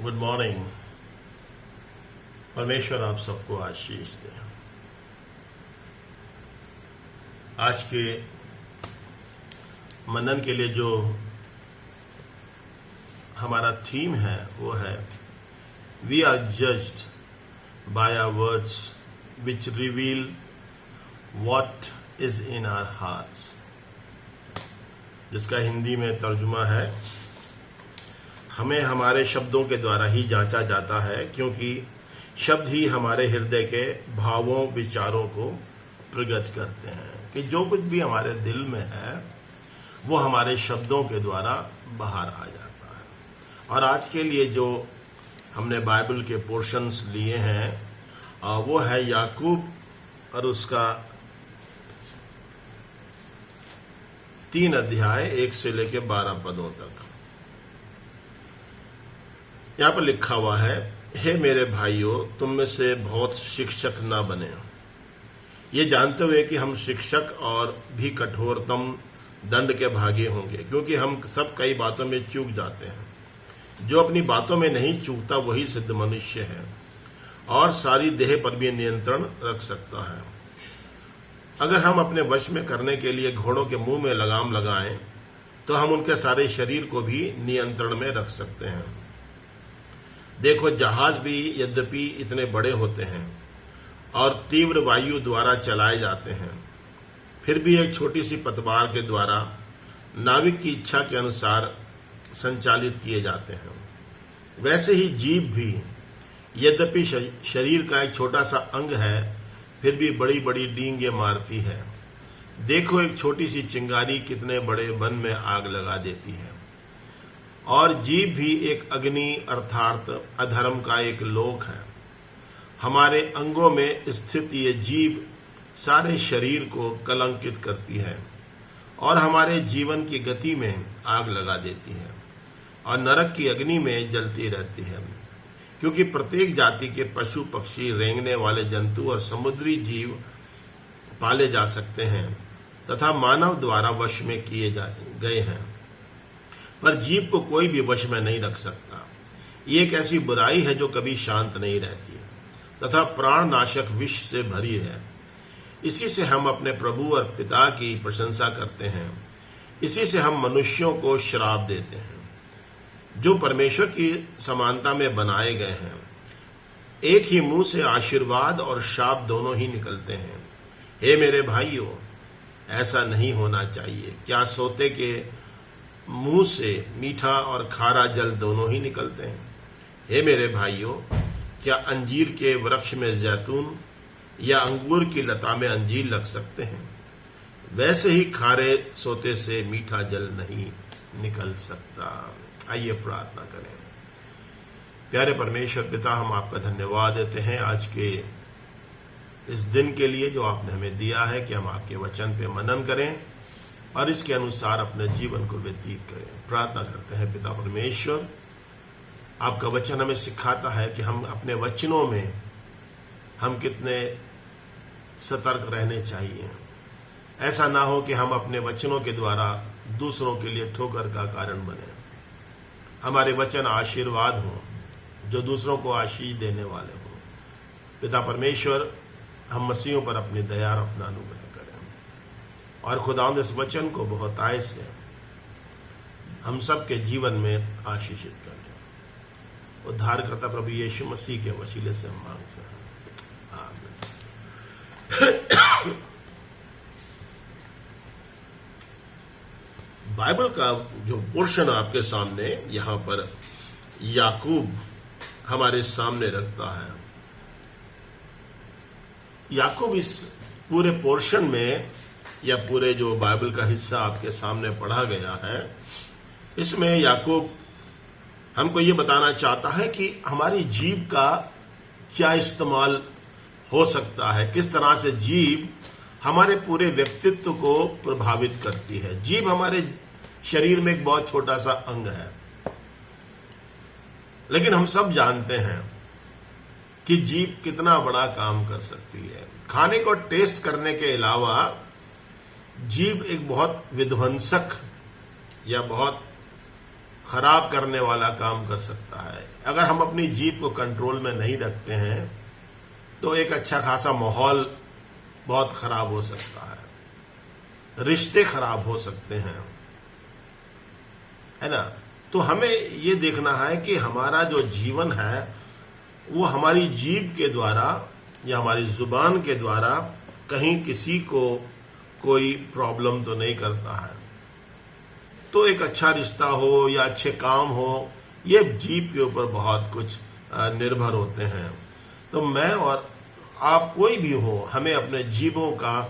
Good morning. परमेश्वर आप सबको आशीष दे। आज के मनन के लिए जो हमारा थीम है वो है we are judged by our words which reveal what is in our hearts, जिसका हिंदी में तर्जुमा है हमें हमारे शब्दों के द्वारा ही जांचा जाता है, क्योंकि शब्द ही हमारे हृदय के भावों विचारों को प्रकट करते हैं। कि जो कुछ भी हमारे दिल में है वो हमारे शब्दों के द्वारा बाहर आ जाता है। और आज के लिए जो हमने बाइबल के पोर्शंस लिए हैं वो है याकूब और उसका 3 अध्याय 1 से लेकर 12 पदों तक। यहां पर लिखा हुआ है, हे मेरे भाइयों, तुम में से बहुत शिक्षक ना बने, ये जानते हुए कि हम शिक्षक और भी कठोरतम दंड के भागी होंगे, क्योंकि हम सब कई बातों में चूक जाते हैं। जो अपनी बातों में नहीं चूकता वही सिद्ध मनुष्य है और सारी देह पर भी नियंत्रण रख सकता है। अगर हम अपने वश में करने के लिए घोड़ों के मुंह में लगाम लगाएं तो हम उनके सारे शरीर को भी नियंत्रण में रख सकते हैं। देखो, जहाज भी यद्यपि इतने बड़े होते हैं और तीव्र वायु द्वारा चलाए जाते हैं, फिर भी एक छोटी सी पतवार के द्वारा नाविक की इच्छा के अनुसार संचालित किए जाते हैं। वैसे ही जीभ भी यद्यपि शरीर का एक छोटा सा अंग है, फिर भी बड़ी बड़ी डींगे मारती है। देखो, एक छोटी सी चिंगारी कितने बड़े वन में आग लगा देती है। और जीभ भी एक अग्नि अर्थात अधर्म का एक लोक है। हमारे अंगों में स्थित ये जीभ सारे शरीर को कलंकित करती है और हमारे जीवन की गति में आग लगा देती है और नरक की अग्नि में जलती रहती है, क्योंकि प्रत्येक जाति के पशु पक्षी, रेंगने वाले जंतु और समुद्री जीव पाले जा सकते हैं तथा मानव द्वारा वश में किए गए हैं, पर जीभ को कोई भी वश में नहीं रख सकता। ये एक ऐसी बुराई है जो कभी शांत नहीं रहती तथा प्राणनाशक विष से भरी है। इसी से हम अपने प्रभु और पिता की प्रशंसा करते हैं, इसी से हम मनुष्यों को श्राप देते हैं जो परमेश्वर की समानता में बनाए गए हैं। एक ही मुंह से आशीर्वाद और शाप दोनों ही निकलते हैं। हे मेरे भाइयों, ऐसा नहीं होना चाहिए। क्या सोते के मुंह से मीठा और खारा जल दोनों ही निकलते हैं? हे मेरे भाइयों, क्या अंजीर के वृक्ष में जैतून या अंगूर की लता में अंजीर लग सकते हैं? वैसे ही खारे सोते से मीठा जल नहीं निकल सकता। आइए प्रार्थना करें। प्यारे परमेश्वर पिता, हम आपका धन्यवाद देते हैं आज के इस दिन के लिए जो आपने हमें दिया है कि हम आपके वचन पे मनन करें और इसके अनुसार अपने जीवन को व्यतीत करें। प्रार्थना करते हैं पिता परमेश्वर, आपका वचन हमें सिखाता है कि हम अपने वचनों में हम कितने सतर्क रहने चाहिए। ऐसा ना हो कि हम अपने वचनों के द्वारा दूसरों के लिए ठोकर का कारण बने। हमारे वचन आशीर्वाद हों जो दूसरों को आशीष देने वाले हों। पिता परमेश्वर, हम मसीहों पर अपनी दया और अपना अनुग्रह और खुदावंद इस वचन को बहुत आय से हम सबके जीवन में आशीषित करें। उद्धारकर्ता प्रभु यीशु मसीह के वसीले से हम मांगते हैं, आमीन। बाइबल का जो पोर्शन आपके सामने यहां पर याकूब हमारे सामने रखता है। याकूब इस पूरे पोर्शन में या पूरे जो बाइबल का हिस्सा आपके सामने पढ़ा गया है, इसमें याकूब हमको ये बताना चाहता है कि हमारी जीभ का क्या इस्तेमाल हो सकता है, किस तरह से जीभ हमारे पूरे व्यक्तित्व को प्रभावित करती है। जीभ हमारे शरीर में एक बहुत छोटा सा अंग है, लेकिन हम सब जानते हैं कि जीभ कितना बड़ा काम कर सकती है। खाने को टेस्ट करने के अलावा जीभ एक बहुत विध्वंसक या बहुत खराब करने वाला काम कर सकता है। अगर हम अपनी जीभ को कंट्रोल में नहीं रखते हैं तो एक अच्छा खासा माहौल बहुत खराब हो सकता है, रिश्ते खराब हो सकते हैं, है ना। तो हमें ये देखना है कि हमारा जो जीवन है वो हमारी जीभ के द्वारा या हमारी जुबान के द्वारा कहीं किसी को कोई प्रॉब्लम तो नहीं करता है। तो एक अच्छा रिश्ता हो या अच्छे काम हो, ये जीभ के ऊपर बहुत कुछ निर्भर होते हैं। तो मैं और आप कोई भी हो, हमें अपने जीभों का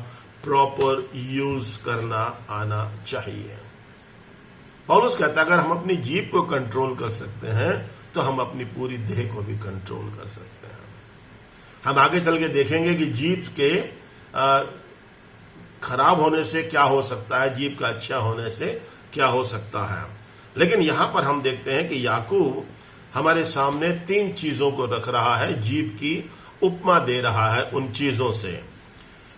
प्रॉपर यूज करना आना चाहिए। पौलुस कहता है अगर हम अपनी जीभ को कंट्रोल कर सकते हैं तो हम अपनी पूरी देह को भी कंट्रोल कर सकते हैं। हम आगे चल के देखेंगे कि जीभ के खराब होने से क्या हो सकता है, जीभ का अच्छा होने से क्या हो सकता है। लेकिन यहां पर हम देखते हैं कि याकूब हमारे सामने 3 चीजों को रख रहा है, जीभ की उपमा दे रहा है उन चीजों से।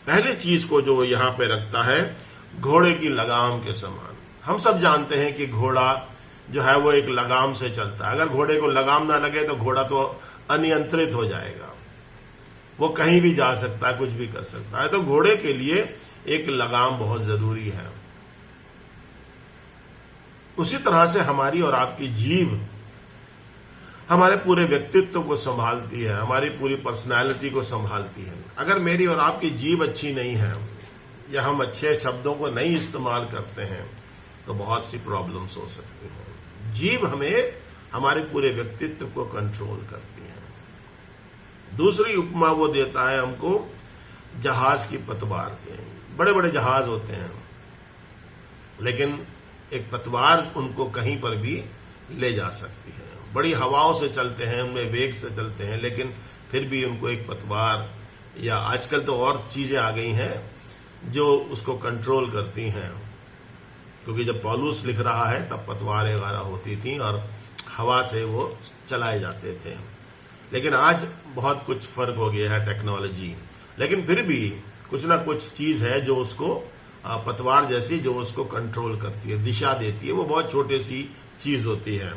पहली चीज को जो यहां पे रखता है, घोड़े की लगाम के समान। हम सब जानते हैं कि घोड़ा जो है वो एक लगाम से चलता है। अगर घोड़े को लगाम ना लगे तो घोड़ा तो अनियंत्रित हो जाएगा, वो कहीं भी जा सकता है, कुछ भी कर सकता है। तो घोड़े के लिए एक लगाम बहुत जरूरी है। उसी तरह से हमारी और आपकी जीभ हमारे पूरे व्यक्तित्व को संभालती है, हमारी पूरी पर्सनालिटी को संभालती है। अगर मेरी और आपकी जीभ अच्छी नहीं है या हम अच्छे शब्दों को नहीं इस्तेमाल करते हैं तो बहुत सी प्रॉब्लम्स हो सकती हैं। जीभ हमें हमारे पूरे व्यक्तित्व को कंट्रोल करती है। दूसरी उपमा वो देता है हमको जहाज की पतवार से। बड़े बड़े जहाज होते हैं लेकिन एक पतवार उनको कहीं पर भी ले जा सकती है। बड़ी हवाओं से चलते हैं, उनमें वेग से चलते हैं, लेकिन फिर भी उनको एक पतवार या आजकल तो और चीजें आ गई हैं जो उसको कंट्रोल करती हैं। क्योंकि जब पौलुस लिख रहा है तब पतवारें वगैरह होती थी और हवा से वो चलाए जाते थे। लेकिन आज बहुत कुछ फर्क हो गया है, टेक्नोलॉजी, लेकिन फिर भी कुछ ना कुछ चीज है जो उसको पतवार जैसी जो उसको कंट्रोल करती है, दिशा देती है। वो बहुत छोटी सी चीज होती है।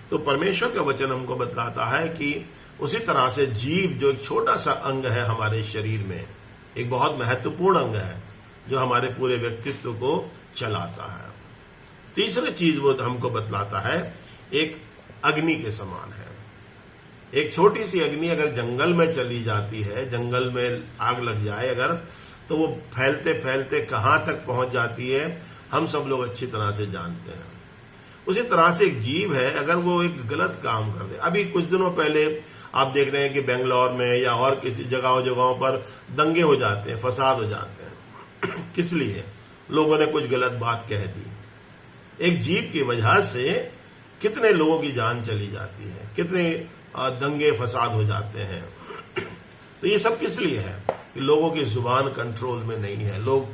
तो परमेश्वर का वचन हमको बतलाता है कि उसी तरह से जीभ जो एक छोटा सा अंग है हमारे शरीर में, एक बहुत महत्वपूर्ण अंग है जो हमारे पूरे व्यक्तित्व को चलाता है। तीसरी चीज वो हमको बतलाता है एक अग्नि के समान है। एक छोटी सी अग्नि अगर जंगल में चली जाती है, जंगल में आग लग जाए अगर, तो वो फैलते फैलते कहां तक पहुंच जाती है हम सब लोग अच्छी तरह से जानते हैं। उसी तरह से एक जीव है, अगर वो एक गलत काम कर दे। अभी कुछ दिनों पहले आप देख रहे हैं कि बेंगलोर में या और किसी जगहों पर दंगे हो जाते हैं, फसाद हो जाते हैं। किस लिए? लोगों ने कुछ गलत बात कह दी। एक जीव की वजह से कितने लोगों की जान चली जाती है, कितने दंगे फसाद हो जाते हैं। तो ये सब किस लिए है कि लोगों की जुबान कंट्रोल में नहीं है। लोग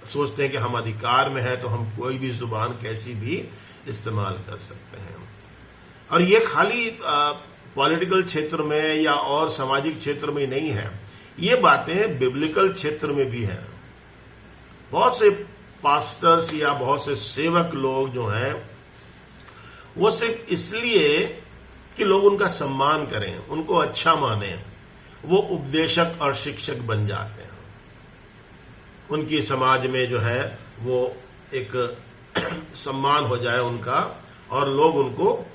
सोचते हैं कि हम अधिकार में है तो हम कोई भी जुबान कैसी भी इस्तेमाल कर सकते हैं। और ये खाली पॉलिटिकल क्षेत्र में या और सामाजिक क्षेत्र में नहीं है, ये बातें बिब्लिकल क्षेत्र में भी हैं। बहुत से पास्टर्स या बहुत से सेवक लोग जो हैं वो सिर्फ इसलिए कि लोग उनका सम्मान करें, उनको अच्छा माने, वो उपदेशक और शिक्षक बन जाते हैं। उनकी समाज में जो है वो एक सम्मान हो जाए उनका और लोग उनको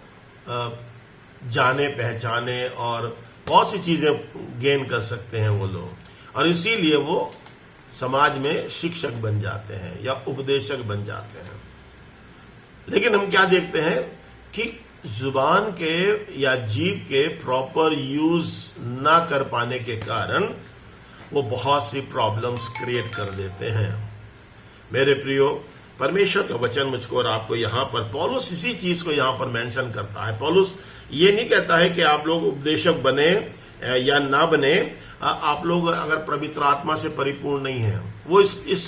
जाने पहचाने और बहुत सी चीजें गेन कर सकते हैं वो लोग, और इसीलिए वो समाज में शिक्षक बन जाते हैं या उपदेशक बन जाते हैं। लेकिन हम क्या देखते हैं कि जुबान के या जीभ के प्रॉपर यूज ना कर पाने के कारण वो बहुत सी प्रॉब्लम्स क्रिएट कर देते हैं। मेरे प्रियो, परमेश्वर का वचन मुझको और आपको यहाँ पर पौलुस इसी चीज को यहाँ पर मेंशन करता है। पौलुस ये नहीं कहता है कि आप लोग उपदेशक बने या ना बने, आप लोग अगर पवित्र आत्मा से परिपूर्ण नहीं है, वो इस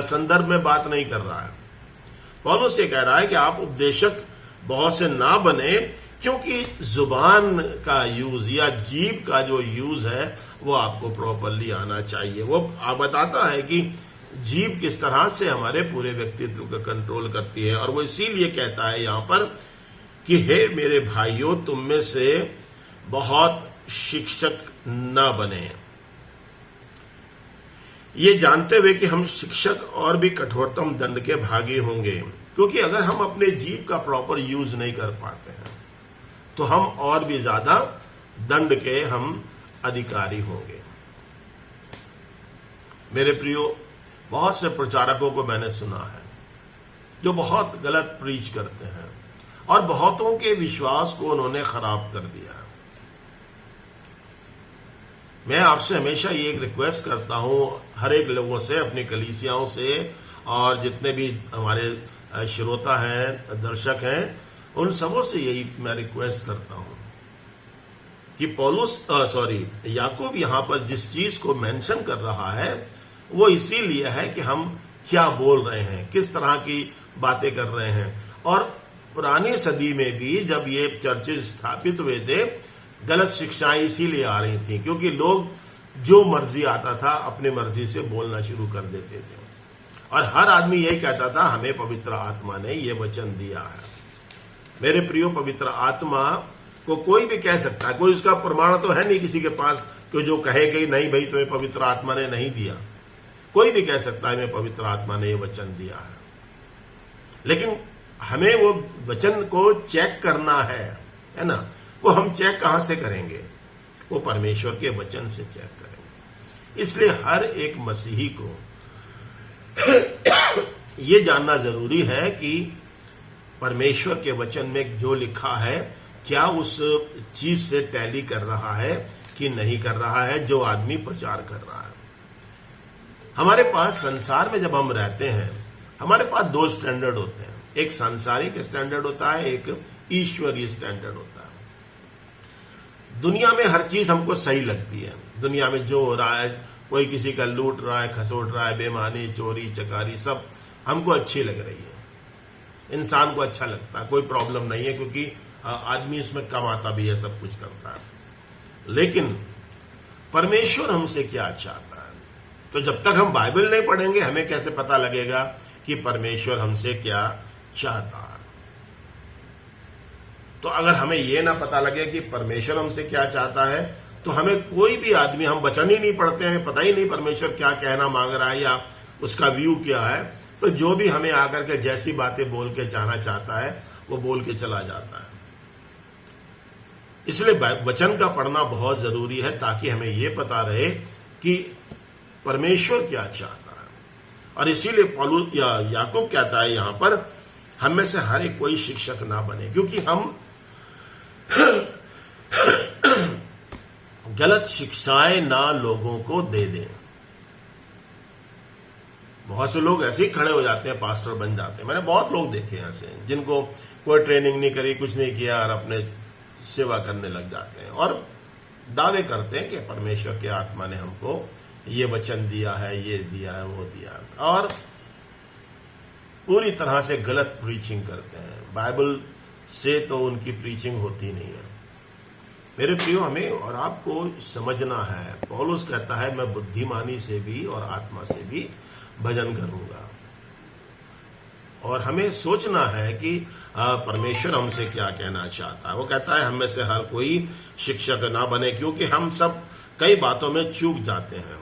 संदर्भ में बात नहीं कर रहा है। पौलुस ये कह रहा है कि आप उपदेशक बहुत से ना बने, क्योंकि जुबान का यूज या जीभ का जो यूज है वो आपको प्रॉपरली आना चाहिए। वो बताता है कि जीभ किस तरह से हमारे पूरे व्यक्तित्व को कंट्रोल करती है, और वो इसीलिए कहता है यहाँ पर कि हे मेरे भाइयों, तुम में से बहुत शिक्षक ना बने, ये जानते हुए कि हम शिक्षक और भी कठोरतम दंड के भागी होंगे। क्योंकि अगर हम अपने जीव का प्रॉपर यूज नहीं कर पाते हैं तो हम और भी ज्यादा दंड के हम अधिकारी होंगे। मेरे प्रियो, बहुत से प्रचारकों को मैंने सुना है जो बहुत गलत प्रीच करते हैं और बहुतों के विश्वास को उन्होंने खराब कर दिया। मैं आपसे हमेशा ये एक रिक्वेस्ट करता हूं, हर एक लोगों से, अपनी कलीसियाओं से और जितने भी हमारे श्रोता हैं, दर्शक हैं, उन सबों से यही मैं रिक्वेस्ट करता हूं कि याकूब यहां पर जिस चीज को मेंशन कर रहा है वो इसीलिए है कि हम क्या बोल रहे हैं, किस तरह की बातें कर रहे हैं। और पुरानी सदी में भी जब ये चर्चेज स्थापित हुए थे, गलत शिक्षाएं इसीलिए आ रही थी क्योंकि लोग जो मर्जी आता था अपनी मर्जी से बोलना शुरू कर देते थे और हर आदमी यही कहता था हमें पवित्र आत्मा ने ये वचन दिया है। मेरे प्रियो, पवित्र आत्मा को कोई भी कह सकता है, कोई उसका प्रमाण तो है नहीं किसी के पास कि जो कहे कि नहीं भाई तुम्हें पवित्र आत्मा ने नहीं दिया। कोई भी कह सकता है हमें पवित्र आत्मा ने ये वचन दिया है, लेकिन हमें वो वचन को चेक करना है ना। वो हम चेक कहां से करेंगे? वो परमेश्वर के वचन से चेक करेंगे। इसलिए हर एक मसीही को ये जानना जरूरी है कि परमेश्वर के वचन में जो लिखा है क्या उस चीज से टैली कर रहा है कि नहीं कर रहा है जो आदमी प्रचार कर रहा है। हमारे पास संसार में जब हम रहते हैं, हमारे पास दो स्टैंडर्ड होते हैं, एक सांसारिक स्टैंडर्ड होता है, एक ईश्वरीय स्टैंडर्ड होता है। दुनिया में हर चीज हमको सही लगती है। दुनिया में जो हो रहा है, कोई किसी का लूट रहा है, खसोट रहा है, बेईमानी, चोरी चकारी, सब हमको अच्छी लग रही है। इंसान को अच्छा लगता है, कोई प्रॉब्लम नहीं है क्योंकि आदमी इसमें कमाता भी है, सब कुछ करता है। लेकिन परमेश्वर हमसे क्या चाहता है? तो जब तक हम बाइबल नहीं पढ़ेंगे हमें कैसे पता लगेगा कि परमेश्वर हमसे क्या चाहता है? तो अगर हमें यह ना पता लगे कि परमेश्वर हमसे क्या चाहता है तो हमें कोई भी आदमी, हम वचन ही नहीं पढ़ते हैं, पता ही नहीं परमेश्वर क्या कहना मांग रहा है या उसका व्यू क्या है, तो जो भी हमें आकर के जैसी बातें बोल के जाना चाहता है वो बोल के चला जाता है। इसलिए वचन का पढ़ना बहुत जरूरी है ताकि हमें यह पता रहे कि परमेश्वर क्या चाहता है। और इसीलिए पौलुस या याकूब कहता है यहां पर, हम में से हर एक कोई शिक्षक ना बने, क्योंकि हम गलत शिक्षाएं ना लोगों को दे दें। बहुत से लोग ऐसे ही खड़े हो जाते हैं, पास्टर बन जाते हैं। मैंने बहुत लोग देखे हैं ऐसे, जिनको कोई ट्रेनिंग नहीं करी, कुछ नहीं किया और अपने सेवा करने लग जाते हैं और दावे करते हैं कि परमेश्वर के आत्मा ने हमको ये वचन दिया है, ये दिया है, वो दिया है, और पूरी तरह से गलत प्रीचिंग करते हैं। बाइबल से तो उनकी प्रीचिंग होती नहीं है। मेरे प्रियो, हमें और आपको समझना है, पौलुस कहता है मैं बुद्धिमानी से भी और आत्मा से भी भजन करूंगा। और हमें सोचना है कि परमेश्वर हमसे क्या कहना चाहता है। वो कहता है हम में से हर कोई शिक्षक ना बने, क्योंकि हम सब कई बातों में चूक जाते हैं।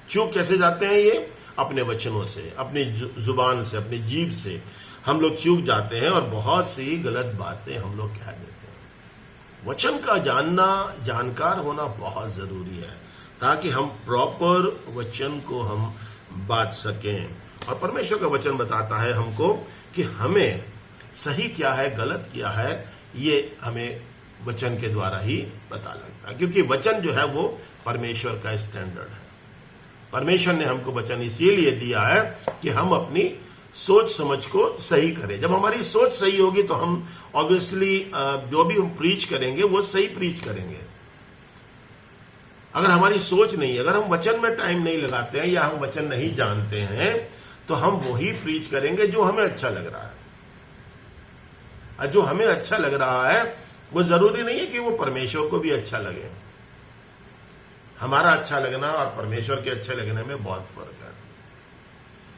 चूक कैसे जाते हैं? ये अपने वचनों से, अपनी जुबान से, अपनी जीभ से हम लोग चूक जाते हैं और बहुत सी गलत बातें हम लोग कह देते हैं। वचन का जानकार होना बहुत जरूरी है ताकि हम प्रॉपर वचन को हम बांट सकें। और परमेश्वर का वचन बताता है हमको कि हमें सही क्या है, गलत क्या है, ये हमें वचन के द्वारा ही पता लगता है, क्योंकि वचन जो है वो परमेश्वर का स्टैंडर्ड है। परमेश्वर ने हमको वचन इसीलिए दिया है कि हम अपनी सोच समझ को सही करें। जब हमारी सोच सही होगी तो हम ऑब्वियसली जो भी हम प्रीच करेंगे वो सही प्रीच करेंगे। अगर हमारी सोच नहीं, अगर हम वचन में टाइम नहीं लगाते हैं या हम वचन नहीं जानते हैं तो हम वही प्रीच करेंगे जो हमें अच्छा लग रहा है। और जो हमें अच्छा लग रहा है वो जरूरी नहीं है कि वो परमेश्वर को भी अच्छा लगे। हमारा अच्छा लगना और परमेश्वर के अच्छे लगने में बहुत फर्क है,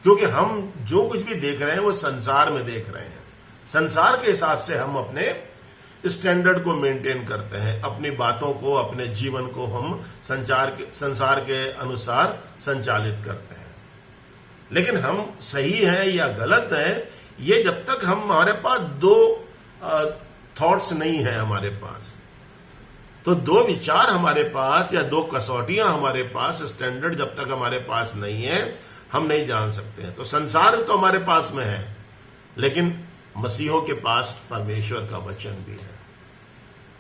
क्योंकि हम जो कुछ भी देख रहे हैं वो संसार में देख रहे हैं। संसार के हिसाब से हम अपने स्टैंडर्ड को मेंटेन करते हैं, अपनी बातों को, अपने जीवन को हम संसार के अनुसार संचालित करते हैं। लेकिन हम सही हैं या गलत हैं, ये जब तक हमारे पास दो थॉट्स नहीं है हमारे पास, तो दो विचार हमारे पास या दो कसौटियां हमारे पास, स्टैंडर्ड जब तक हमारे पास नहीं है, हम नहीं जान सकते हैं। तो संसार तो हमारे पास में है, लेकिन मसीहों के पास परमेश्वर का वचन भी है।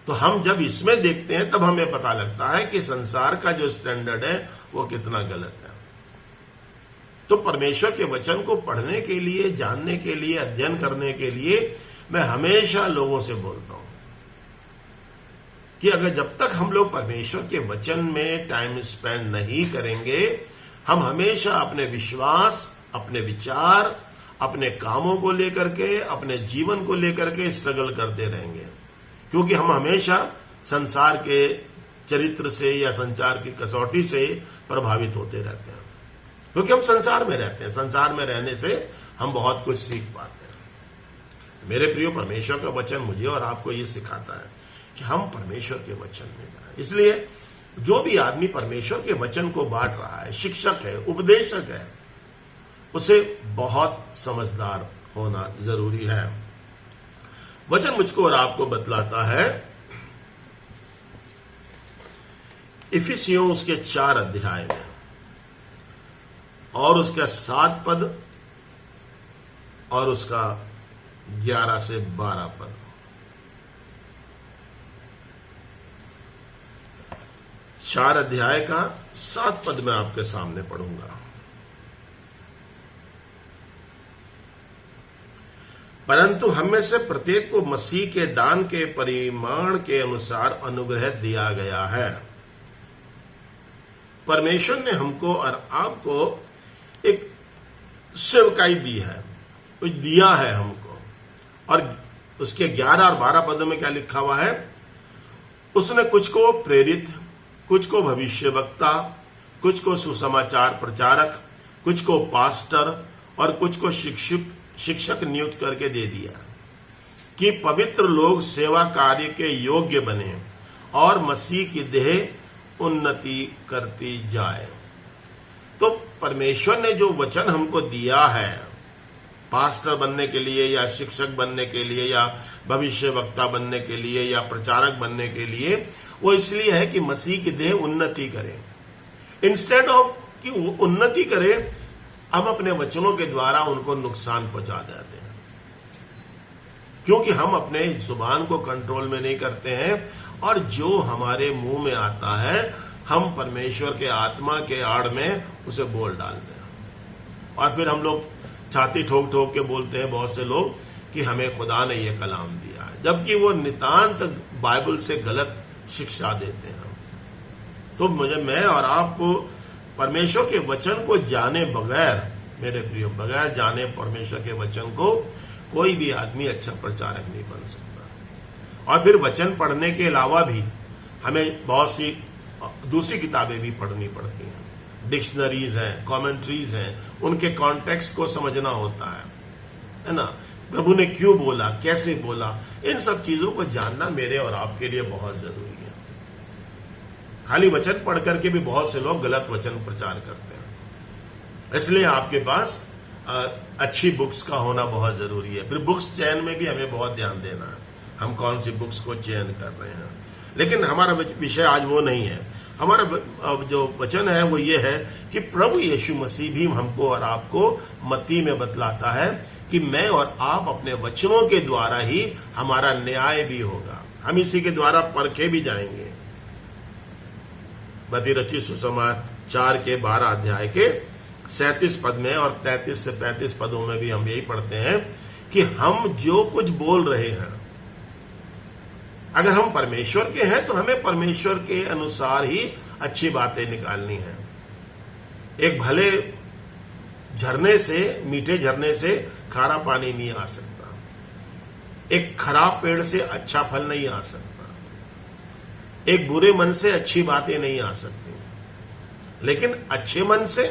तो हम जब इसमें देखते हैं तब हमें पता लगता है कि संसार का जो स्टैंडर्ड है वो कितना गलत है। तो परमेश्वर के वचन को पढ़ने के लिए, जानने के लिए, अध्ययन करने के लिए मैं हमेशा लोगों से बोलता हूं कि अगर जब तक हम लोग परमेश्वर के वचन में टाइम स्पेंड नहीं करेंगे, हम हमेशा अपने विश्वास, अपने विचार, अपने कामों को लेकर के, अपने जीवन को लेकर के स्ट्रगल करते रहेंगे, क्योंकि हम हमेशा संसार के चरित्र से या संसार की कसौटी से प्रभावित होते रहते हैं, क्योंकि हम संसार में रहते हैं। संसार में रहने से हम बहुत कुछ सीख पाते हैं। मेरे प्रियो, परमेश्वर का वचन मुझे और आपको ये सिखाता है कि हम परमेश्वर के वचन में जाएं। इसलिए जो भी आदमी परमेश्वर के वचन को बांट रहा है, शिक्षक है, उपदेशक है, उसे बहुत समझदार होना जरूरी है। वचन मुझको और आपको बतलाता है, इफिसियों उसके 4 अध्याय में और उसका 7 पद और उसका 11 से 12 पद। 4 अध्याय का 7 पद मैं आपके सामने पढ़ूंगा। परंतु हम में से प्रत्येक को मसीह के दान के परिमाण के अनुसार अनुग्रह दिया गया है। परमेश्वर ने हमको और आपको एक सेवकाई दी है, कुछ दिया है हमको। और उसके 11 और 12 पदों में क्या लिखा हुआ है? उसने कुछ को प्रेरित, कुछ को भविष्यवक्ता, कुछ को सुसमाचार प्रचारक, कुछ को पास्टर और कुछ को शिक्षक नियुक्त करके दे दिया कि पवित्र लोग सेवा कार्य के योग्य बने और मसीह की देह उन्नति करती जाए। तो परमेश्वर ने जो वचन हमको दिया है, पास्टर बनने के लिए या शिक्षक बनने के लिए या भविष्यवक्ता बनने के लिए या प्रचारक बनने के लिए, वो इसलिए है कि मसीह की देह उन्नति करे। इंस्टेड ऑफ कि वो उन्नति करे, हम अपने वचनों के द्वारा उनको नुकसान पहुंचा देते हैं, क्योंकि हम अपने जुबान को कंट्रोल में नहीं करते हैं और जो हमारे मुंह में आता है हम परमेश्वर के आत्मा के आड़ में उसे बोल डालते हैं। और फिर हम लोग छाती ठोक ठोक के बोलते हैं, बहुत से लोग, कि हमें खुदा ने यह कलाम दिया है, जबकि वो नितांत बाइबल से गलत शिक्षा देते हैं। तो मैं और आप परमेश्वर के वचन को जाने बगैर, मेरे प्रियो, बगैर जाने परमेश्वर के वचन को कोई भी आदमी अच्छा प्रचारक नहीं बन सकता। और फिर वचन पढ़ने के अलावा भी हमें बहुत सी दूसरी किताबें भी पढ़नी पड़ती हैं। डिक्शनरीज हैं, कमेंट्रीज हैं, उनके कॉन्टेक्स्ट को समझना होता है ना। प्रभु ने क्यों बोला, कैसे बोला, इन सब चीजों को जानना मेरे और आपके लिए बहुत जरूरी है। खाली वचन पढ़ करके भी बहुत से लोग गलत वचन प्रचार करते हैं। इसलिए आपके पास अच्छी बुक्स का होना बहुत जरूरी है। फिर बुक्स चयन में भी हमें बहुत ध्यान देना है, हम कौन सी बुक्स को चयन कर रहे हैं। लेकिन हमारा विषय आज वो नहीं है। हमारा जो वचन है वो ये है कि प्रभु यीशु मसीह भी हमको और आपको मत्ती में बतलाता है कि मैं और आप अपने वचनों के द्वारा ही हमारा न्याय भी होगा, हम इसी के द्वारा परखे भी जाएंगे। मत्ती रचित सुसमाचार के 12 अध्याय के 37 पद में और 33 से 35 पदों में भी हम यही पढ़ते हैं कि हम जो कुछ बोल रहे हैं, अगर हम परमेश्वर के हैं तो हमें परमेश्वर के अनुसार ही अच्छी बातें निकालनी है। एक भले झरने से, मीठे झरने से खारा पानी नहीं आ सकता, एक खराब पेड़ से अच्छा फल नहीं आ सकता, एक बुरे मन से अच्छी बातें नहीं आ सकती। लेकिन अच्छे मन से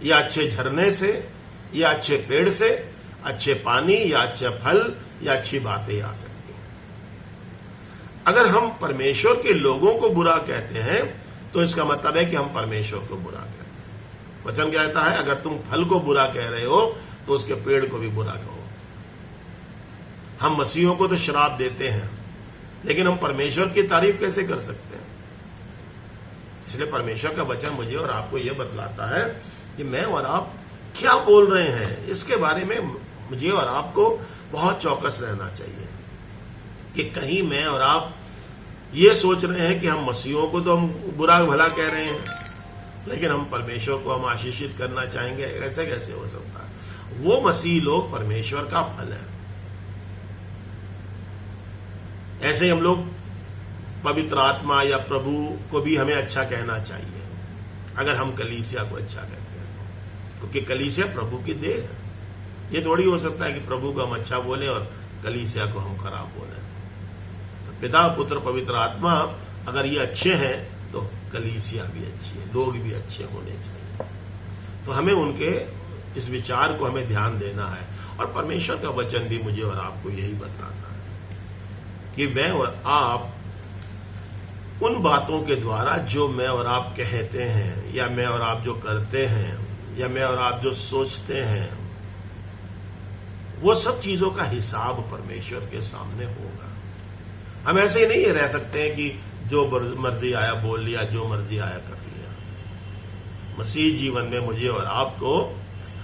या अच्छे झरने से या अच्छे पेड़ से अच्छे पानी या अच्छे फल या अच्छी बातें आ सकती हैं। अगर हम परमेश्वर के लोगों को बुरा कहते हैं तो इसका मतलब है कि हम परमेश्वर को बुरा कहते हैं। वचन कहता है अगर तुम फल को बुरा कह रहे हो तो उसके पेड़ को भी बुरा कहो। हम मसीहों को तो श्राप देते हैं, लेकिन हम परमेश्वर की तारीफ कैसे कर सकते हैं? इसलिए परमेश्वर का वचन मुझे और आपको यह बतलाता है कि मैं और आप क्या बोल रहे हैं, इसके बारे में मुझे और आपको बहुत चौकस रहना चाहिए कि कहीं मैं और आप ये सोच रहे हैं कि हम मसीहों को तो हम बुरा भला कह रहे हैं, लेकिन हम परमेश्वर को हम आशीषित करना चाहेंगे। ऐसे कैसे हो सकता है? वो मसीह लोग परमेश्वर का फल है। ऐसे ही हम लोग पवित्र आत्मा या प्रभु को भी हमें अच्छा कहना चाहिए अगर हम कलीसिया को अच्छा कहते हैं, क्योंकि कलीसिया प्रभु की देह है। ये थोड़ी हो सकता है कि प्रभु को हम अच्छा बोले और कलीसिया को हम खराब बोले। तो पिता पुत्र पवित्र आत्मा अगर ये अच्छे हैं तो कलीसिया भी अच्छी है, लोग भी अच्छे होने चाहिए। तो हमें उनके इस विचार को हमें ध्यान देना है। और परमेश्वर का वचन भी मुझे और आपको यही बताता है कि मैं और आप उन बातों के द्वारा जो मैं और आप कहते हैं या मैं और आप जो करते हैं या मैं और आप जो सोचते हैं, वो सब चीजों का हिसाब परमेश्वर के सामने होगा। हम ऐसे ही नहीं रह सकते हैं कि जो मर्जी आया बोल लिया, जो मर्जी आया कर लिया। मसीह जीवन में मुझे और आपको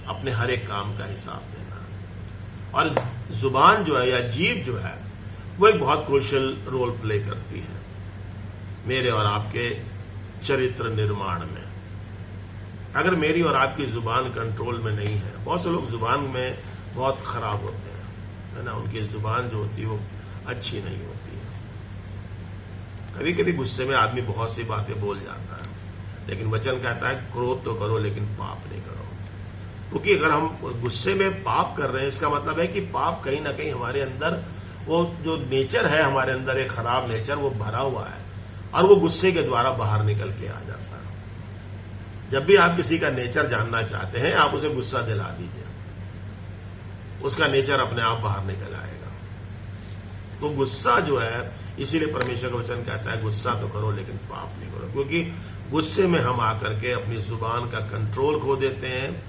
अपने हर एक काम का हिसाब देना है। और जुबान जो है या जीभ जो है वो एक बहुत क्रूशियल रोल प्ले करती है मेरे और आपके चरित्र निर्माण में। अगर मेरी और आपकी जुबान कंट्रोल में नहीं है, बहुत से लोग जुबान में बहुत खराब होते हैं, है ना, उनकी जुबान जो होती है वो अच्छी नहीं होती है। कभी कभी गुस्से में आदमी बहुत सी बातें बोल जाता है, लेकिन वचन कहता है क्रोध तो करो लेकिन पाप नहीं करो। क्योंकि अगर हम गुस्से में पाप कर रहे हैं, इसका मतलब है कि पाप कहीं ना कहीं हमारे अंदर वो जो नेचर है, हमारे अंदर एक खराब नेचर वो भरा हुआ है और वो गुस्से के द्वारा बाहर निकल के आ जाता है। जब भी आप किसी का नेचर जानना चाहते हैं, आप उसे गुस्सा दिला दीजिए, उसका नेचर अपने आप बाहर निकल आएगा। तो गुस्सा जो है, इसीलिए परमेश्वर का वचन कहता है गुस्सा तो करो लेकिन पाप नहीं करो, क्योंकि गुस्से में हम आकर के अपनी जुबान का कंट्रोल खो देते हैं।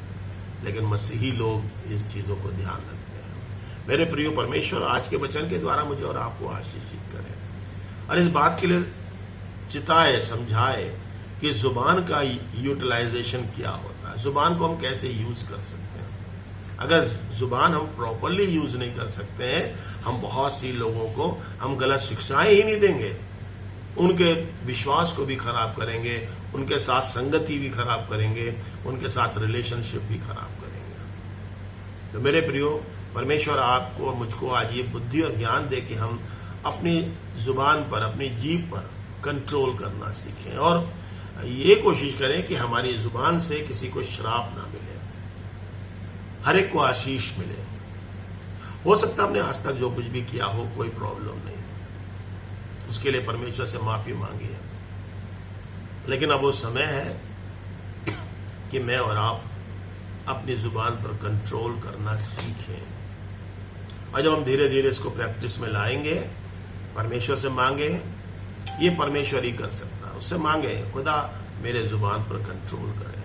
लेकिन मसीही लोग इस चीजों को ध्यान रखते हैं। मेरे प्रिय परमेश्वर आज के वचन के द्वारा मुझे और आपको आशीषित करें और इस बात के लिए चिताए, समझाए कि जुबान का यूटिलाइजेशन क्या होता है, जुबान को हम कैसे यूज कर सकते हैं। अगर जुबान हम प्रॉपरली यूज नहीं कर सकते हैं, हम बहुत सी लोगों को हम गलत शिक्षाएं ही नहीं देंगे, उनके विश्वास को भी खराब करेंगे, उनके साथ संगति भी खराब करेंगे, उनके साथ रिलेशनशिप भी खराब करेंगे। तो मेरे प्रियो, परमेश्वर आपको और मुझको आज ये बुद्धि और ज्ञान दे कि हम अपनी जुबान पर, अपनी जीभ पर कंट्रोल करना सीखें और ये कोशिश करें कि हमारी जुबान से किसी को श्राप ना मिले, हर एक को आशीष मिले। हो सकता है हमने आज तक जो कुछ भी किया हो कोई प्रॉब्लम नहीं, उसके लिए परमेश्वर से माफी मांगी है, लेकिन अब वो समय है कि मैं और आप अपनी जुबान पर कंट्रोल करना सीखें। और जब हम धीरे धीरे इसको प्रैक्टिस में लाएंगे, परमेश्वर से मांगे, ये परमेश्वर ही कर सकता है, उससे मांगे खुदा मेरे जुबान पर कंट्रोल करें,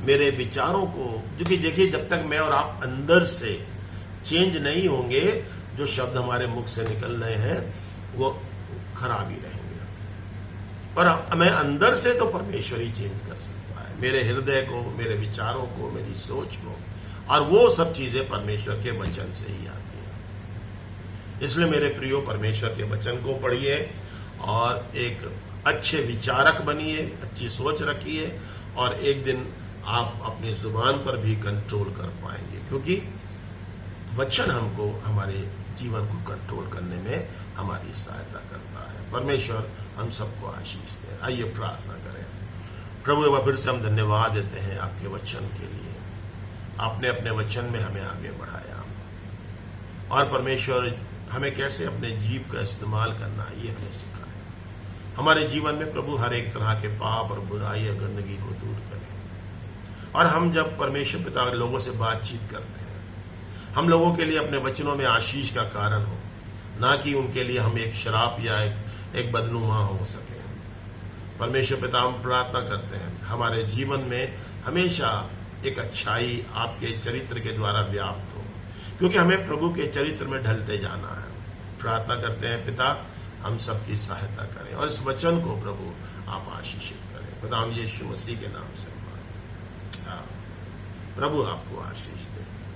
मेरे विचारों को। क्योंकि देखिए, जब तक मैं और आप अंदर से चेंज नहीं होंगे, जो शब्द हमारे मुख से निकल रहे हैं वो खराब ही रहेंगे। और मैं अंदर से तो परमेश्वर ही चेंज कर सकता है, मेरे हृदय को, मेरे विचारों को, मेरी सोच को, और वो सब चीजें परमेश्वर के वचन से ही आती हैं। इसलिए मेरे प्रियो, परमेश्वर के वचन को पढ़िए और एक अच्छे विचारक बनिए, अच्छी सोच रखिए, और एक दिन आप अपनी जुबान पर भी कंट्रोल कर पाएंगे, क्योंकि वचन हमको हमारे जीवन को कंट्रोल करने में हमारी सहायता करता है। परमेश्वर हम सबको आशीष दे। आइए प्रार्थना करें। प्रभु, एक बार फिर से हम धन्यवाद देते हैं आपके वचन के लिए। आपने अपने वचन में हमें आगे बढ़ाया, और परमेश्वर हमें कैसे अपने जीभ का इस्तेमाल करना है ये हमें सिखाए। हमारे जीवन में प्रभु हर एक तरह के पाप और बुराई और गंदगी को दूर करें, और हम जब परमेश्वर पिता लोगों से बातचीत करते हैं हम लोगों के लिए अपने वचनों में आशीष का कारण हो, ना कि उनके लिए हम एक शराब या एक बदनुमा हो सके। परमेश्वर पिता, हम प्रार्थना करते हैं हमारे जीवन में हमेशा एक अच्छाई आपके चरित्र के द्वारा व्याप्त हो, क्योंकि हमें प्रभु के चरित्र में ढलते जाना है। प्रार्थना करते हैं पिता, हम सबकी सहायता करें और इस वचन को प्रभु आप आशीषित करें। पिता, हम यीशु मसीह के नाम से प्रभु आपको आशीष दे।